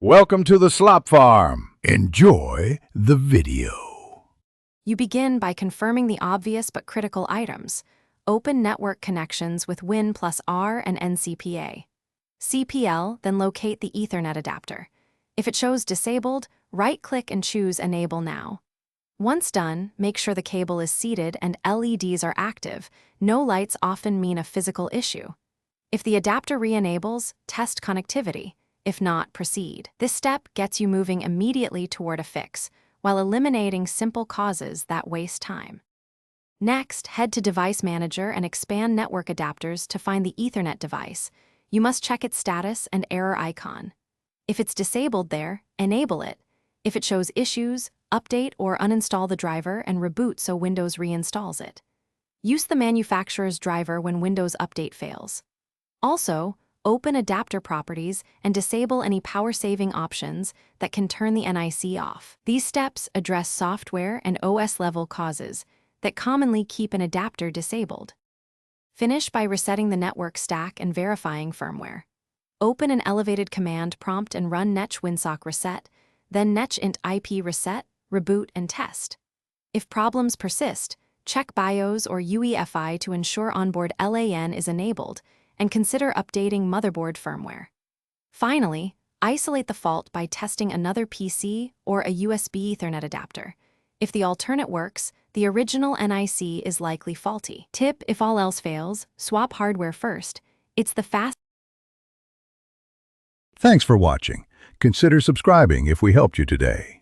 Welcome to the Slop Farm. Enjoy the video. You begin by confirming the obvious but critical items. Open network connections with Win plus R and NCPA. CPL, then locate the Ethernet adapter. If it shows disabled, right-click and choose Enable Now. Once done, make sure the cable is seated and LEDs are active. No lights often mean a physical issue. If the adapter re-enables, test connectivity. If not, proceed. This step gets you moving immediately toward a fix, while eliminating simple causes that waste time. Next, head to Device Manager and expand Network Adapters to find the Ethernet device. You must check its status and error icon. If it's disabled there, enable it. If it shows issues, update or uninstall the driver and reboot so Windows reinstalls it. Use the manufacturer's driver when Windows Update fails. Also, open adapter properties and disable any power-saving options that can turn the NIC off. These steps address software and OS-level causes that commonly keep an adapter disabled. Finish by resetting the network stack and verifying firmware. Open an elevated command prompt and run netch winsock reset, then netch int IP reset, reboot, and test. If problems persist, check BIOS or UEFI to ensure onboard LAN is enabled, and consider updating motherboard firmware. Finally, isolate the fault by testing another PC or a USB Ethernet adapter. If the alternate works, the original NIC is likely faulty. Tip: if all else fails, swap hardware first. It's the fast. Thanks for watching. Consider subscribing if we helped you today.